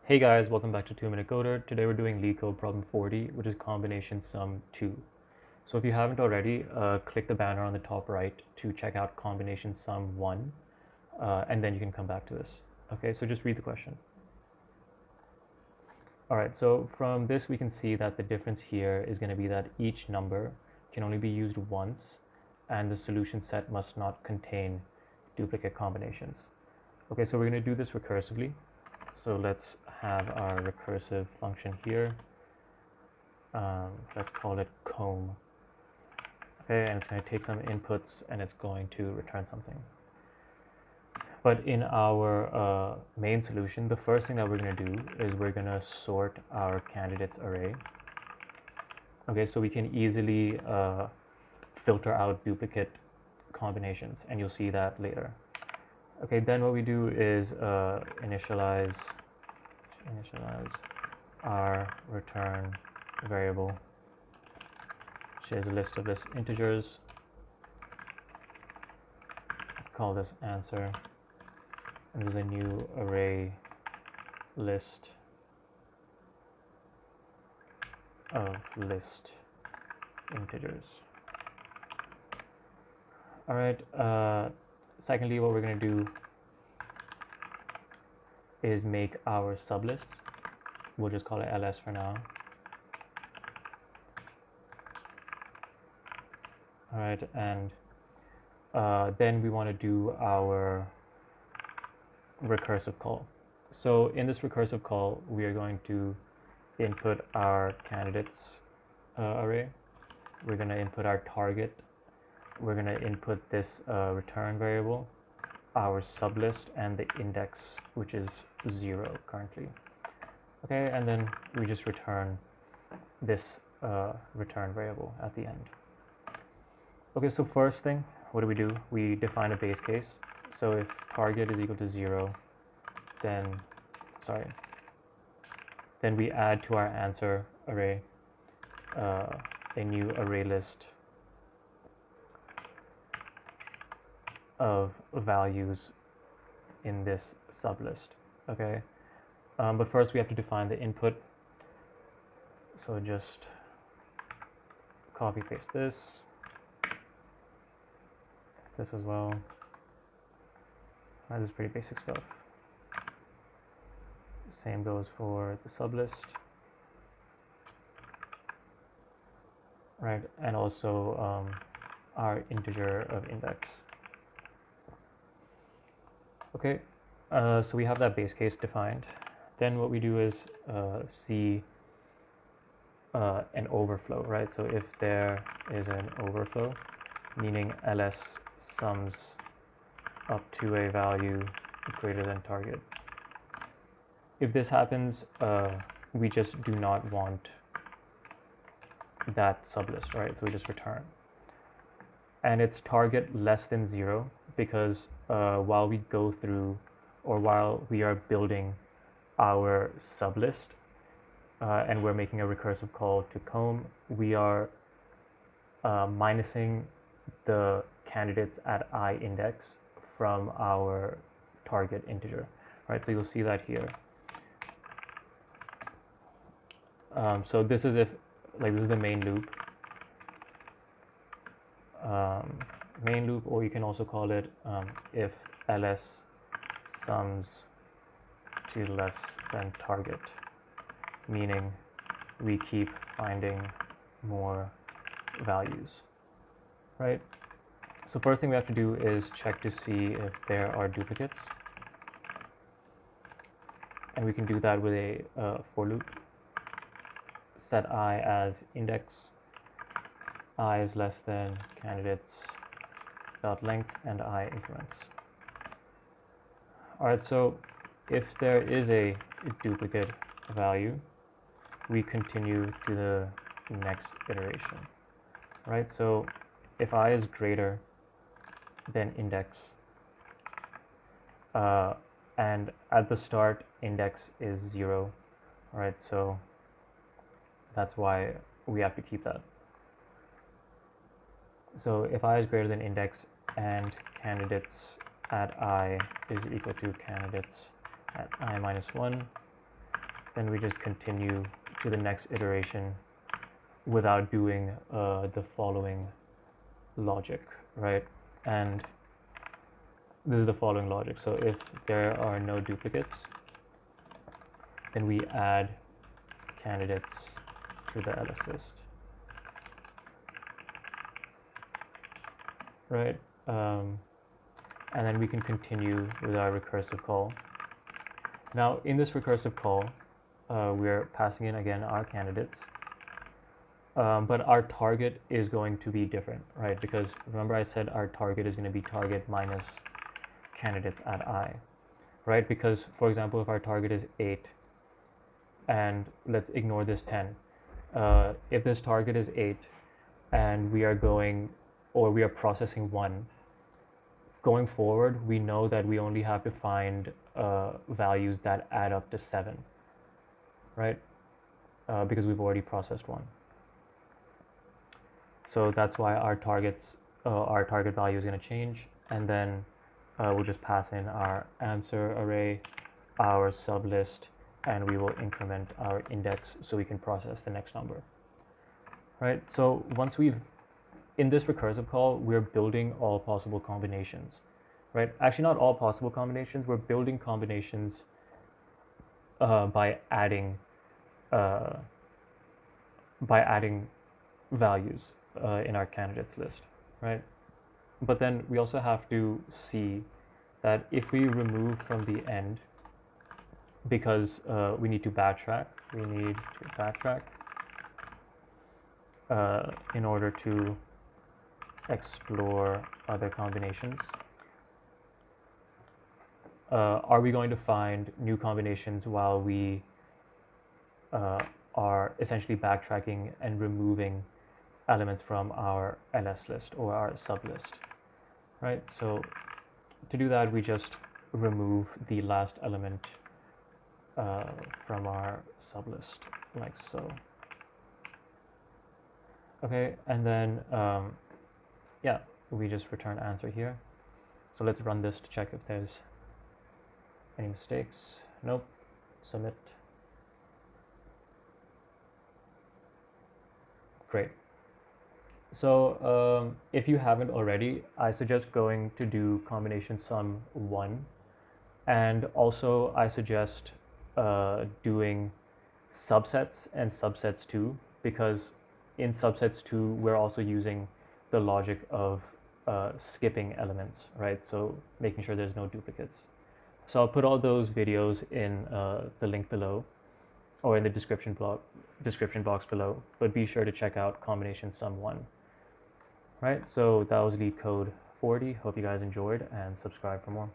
Hey guys, welcome back to 2 Minute Coder. Today we're doing Leetcode problem 40, which is combination sum 2. So if you haven't already, click the banner on the top right to check out combination sum 1, and then you can come back to this. Okay, so just read the question. All right, so from this we can see that the difference here is going to be that each number can only be used once, and the solution set must not contain duplicate combinations. Okay, so we're going to do this recursively. So let's have our recursive function here. Let's call it comb. Okay, and it's going to take some inputs and it's going to return something. But in our main solution, the first thing that we're going to do is we're going to sort our candidates array. Okay, so we can easily filter out duplicate combinations, and you'll see that later. Okay, then what we do is initialize our return variable, which is a list of integers. Let's call this answer, and there's a new array list of list integers. All right, secondly, what we're going to do is make our sublist. We'll just call it ls for now. All right, and then we want to do our recursive call. So in this recursive call, we are going to input our candidates array. We're going to input our target. We're going to input this return variable, our sublist, and the index, which is 0 currently. Okay, and then we just return this return variable at the end. Okay, so first thing, what do? We define a base case. So if target is equal to 0, then we add to our answer array a new array list of values in this sublist. Okay, but first we have to define the input. So just copy paste this as well. This is pretty basic stuff. Same goes for the sublist. Right, and also our integer of index. Okay, so we have that base case defined. Then what we do is see an overflow, right? So if there is an overflow, meaning ls sums up to a value greater than target. If this happens, we just do not want that sublist, right? So we just return. And it's target less than 0 because while we go through, or while we are building our sublist and we're making a recursive call to comb, we are minusing the candidates at I index from our target integer, right? So you'll see that here. So this is this is the main loop. Or you can also call it if ls sums to less than target, meaning we keep finding more values, right? So first thing we have to do is check to see if there are duplicates, and we can do that with a for loop. Set I as index, I is less than candidates dot length, and I increments. All right, so if there is a duplicate value, we continue to the next iteration, right? So if I is greater than index, and at the start index is 0, all right? So that's why we have to keep that. So if I is greater than index and candidates at I is equal to candidates at I minus 1, then we just continue to the next iteration without doing the following logic, right? And this is the following logic. So if there are no duplicates, then we add candidates to the ls list, right? And then we can continue with our recursive call. Now in this recursive call, we're passing in again our candidates, but our target is going to be different, right? Because remember I said our target is going to be target minus candidates at I, right? Because for example, if our target is 8, and let's ignore this 10, if this target is 8 and we are processing 1, going forward, we know that we only have to find values that add up to 7, right? Because we've already processed 1. So that's why our target value is going to change, and then we'll just pass in our answer array, our sublist, and we will increment our index so we can process the next number, right? So once in this recursive call, we're building all possible combinations, right? Actually, not all possible combinations. We're building combinations by adding values in our candidates list, right? But then we also have to see that if we remove from the end, because we need to backtrack in order to explore other combinations. Are we going to find new combinations while we are essentially backtracking and removing elements from our ls list or our sublist, right? So to do that, we just remove the last element from our sublist, like so. Okay, and then yeah, we just return answer here. So let's run this to check if there's any mistakes. Nope. Submit. Great. So if you haven't already, I suggest going to do combination sum 1, and also I suggest doing subsets and subsets 2, because in subsets 2 we're also using the logic of skipping elements, right? So making sure there's no duplicates. So I'll put all those videos in the link below, or in the description box below, but be sure to check out combination sum 1. Right, so that was Leetcode 40. Hope you guys enjoyed, and subscribe for more.